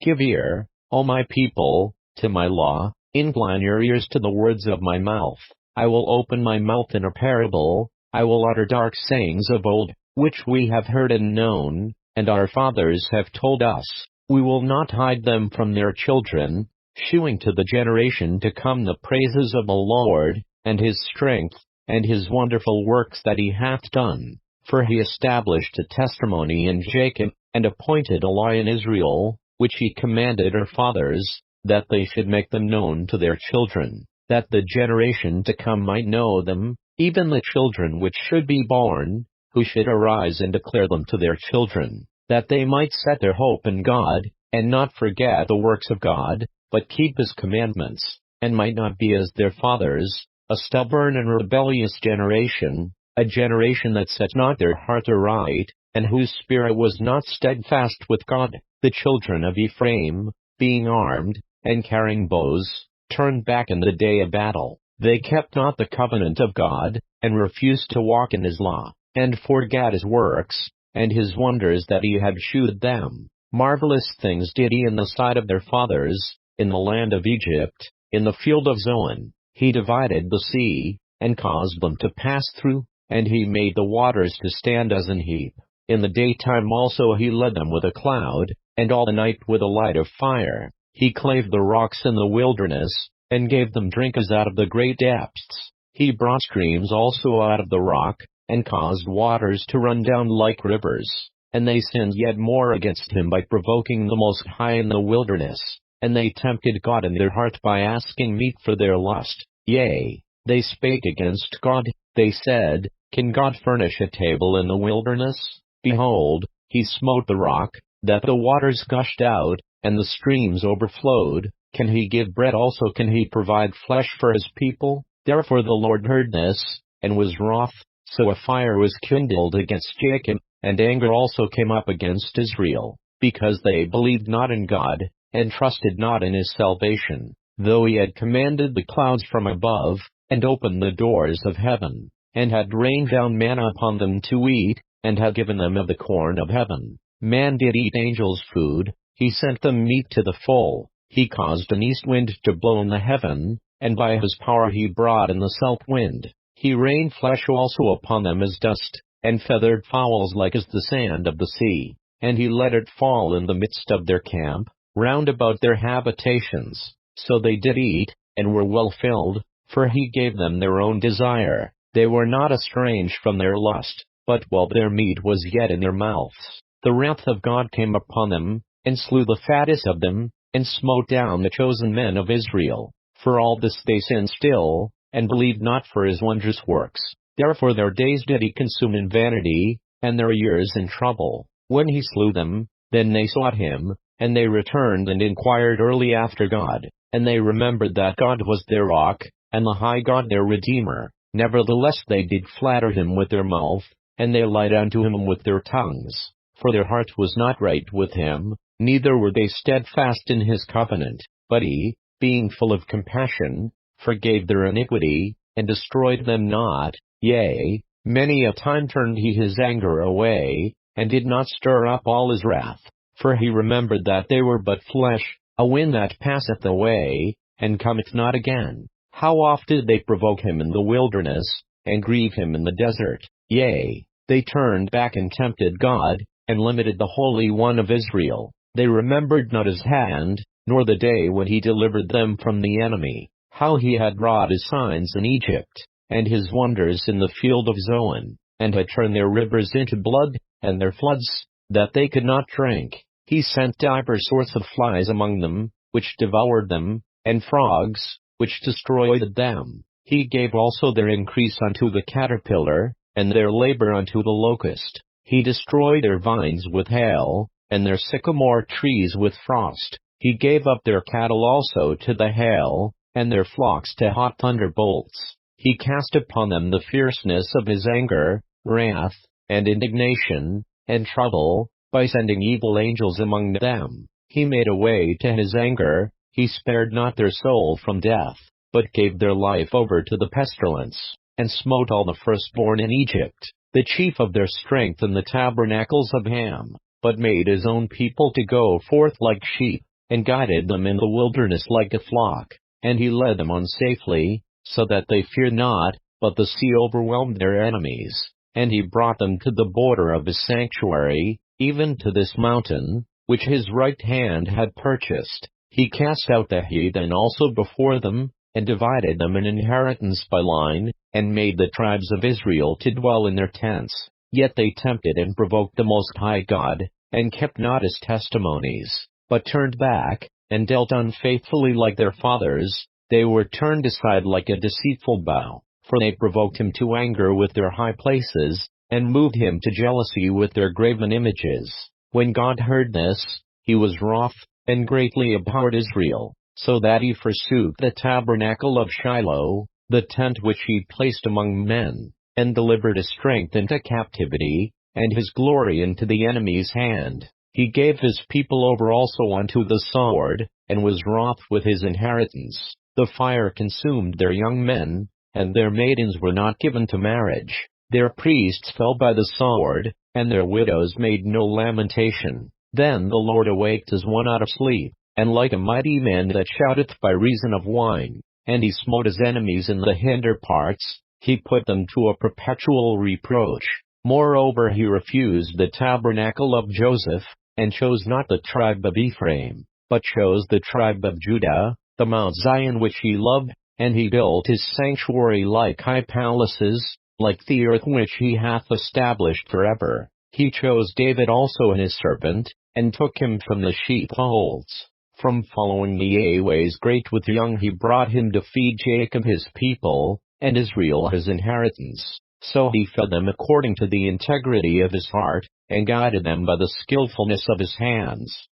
Give ear, O my people, to my law, incline your ears to the words of my mouth. I will open my mouth in a parable, I will utter dark sayings of old, which we have heard and known, and our fathers have told us. We will not hide them from their children, shewing to the generation to come the praises of the Lord, and his strength, and his wonderful works that he hath done. For he established a testimony in Jacob, and appointed a law in Israel, which he commanded our fathers, that they should make them known to their children, that the generation to come might know them, even the children which should be born, who should arise and declare them to their children, that they might set their hope in God, and not forget the works of God, but keep his commandments, and might not be as their fathers, a stubborn and rebellious generation, a generation that set not their heart aright, and whose spirit was not steadfast with God. The children of Ephraim, being armed, and carrying bows, turned back in the day of battle. They kept not the covenant of God, and refused to walk in his law, and forgat his works, and his wonders that he had shewed them. Marvelous things did he in the sight of their fathers, in the land of Egypt, in the field of Zoan. He divided the sea, and caused them to pass through, and he made the waters to stand as an heap. In the daytime also he led them with a cloud, and all the night with a light of fire. He clave the rocks in the wilderness, and gave them drink as out of the great depths. He brought streams also out of the rock, and caused waters to run down like rivers. And they sinned yet more against him by provoking the Most High in the wilderness. And they tempted God in their heart by asking meat for their lust. Yea, they spake against God. They said, Can God furnish a table in the wilderness? Behold, he smote the rock, that the waters gushed out, and the streams overflowed. Can he give bread also? Can he provide flesh for his people? Therefore the Lord heard this, and was wroth. So a fire was kindled against Jacob, and anger also came up against Israel, because they believed not in God, and trusted not in his salvation, though he had commanded the clouds from above, and opened the doors of heaven, and had rained down manna upon them to eat, and had given them of the corn of heaven. Man did eat angels' food, he sent them meat to the full. He caused an east wind to blow in the heaven, and by his power he brought in the south wind. He rained flesh also upon them as dust, and feathered fowls like as the sand of the sea. And he let it fall in the midst of their camp, round about their habitations. So they did eat, and were well filled, for he gave them their own desire. They were not estranged from their lust, but while their meat was yet in their mouths, the wrath of God came upon them, and slew the fattest of them, and smote down the chosen men of Israel. For all this they sinned still, and believed not for his wondrous works. Therefore their days did he consume in vanity, and their years in trouble. When he slew them, then they sought him, and they returned and inquired early after God. And they remembered that God was their rock, and the high God their Redeemer. Nevertheless they did flatter him with their mouth, and they lied unto him with their tongues. For their heart was not right with him, neither were they steadfast in his covenant. But he, being full of compassion, forgave their iniquity, and destroyed them not. Yea, many a time turned he his anger away, and did not stir up all his wrath. For he remembered that they were but flesh, a wind that passeth away, and cometh not again. How oft did they provoke him in the wilderness, and grieve him in the desert? Yea, they turned back and tempted God, and limited the Holy One of Israel. They remembered not his hand, nor the day when he delivered them from the enemy, how he had wrought his signs in Egypt, and his wonders in the field of Zoan, and had turned their rivers into blood, and their floods, that they could not drink. He sent divers sorts of flies among them, which devoured them, and frogs, which destroyed them. He gave also their increase unto the caterpillar, and their labor unto the locust. He destroyed their vines with hail, and their sycamore trees with frost. He gave up their cattle also to the hail, and their flocks to hot thunderbolts. He cast upon them the fierceness of his anger, wrath, and indignation, and trouble, by sending evil angels among them. He made a way to his anger, he spared not their soul from death, but gave their life over to the pestilence, and smote all the firstborn in Egypt, the chief of their strength in the tabernacles of Ham, but made his own people to go forth like sheep. and guided them in the wilderness like a flock. And he led them on safely, so that they feared not, but the sea overwhelmed their enemies. And he brought them to the border of his sanctuary, even to this mountain, which his right hand had purchased. He cast out the heathen also before them, and divided them an inheritance by line, and made the tribes of Israel to dwell in their tents. Yet they tempted and provoked the Most High God, and kept not his testimonies, but turned back, and dealt unfaithfully like their fathers. They were turned aside like a deceitful bow, for they provoked him to anger with their high places, and moved him to jealousy with their graven images. When God heard this, he was wroth, and greatly abhorred Israel, so that he forsook the tabernacle of Shiloh, the tent which he placed among men, and delivered his strength into captivity, and his glory into the enemy's hand. He gave his people over also unto the sword, and was wroth with his inheritance. The fire consumed their young men, and their maidens were not given to marriage. Their priests fell by the sword, and their widows made no lamentation. Then the Lord awaked as one out of sleep, and like a mighty man that shouteth by reason of wine. And he smote his enemies in the hinder parts, he put them to a perpetual reproach. Moreover he refused the tabernacle of Joseph, and chose not the tribe of Ephraim, but chose the tribe of Judah, the Mount Zion which he loved, and he built his sanctuary like high palaces, like the earth which he hath established forever. He chose David also and his servant, and took him from the sheepfolds. From following the ways great with young he brought him to feed Jacob his people, and Israel his inheritance. So he fed them according to the integrity of his heart, and guided them by the skillfulness of his hands.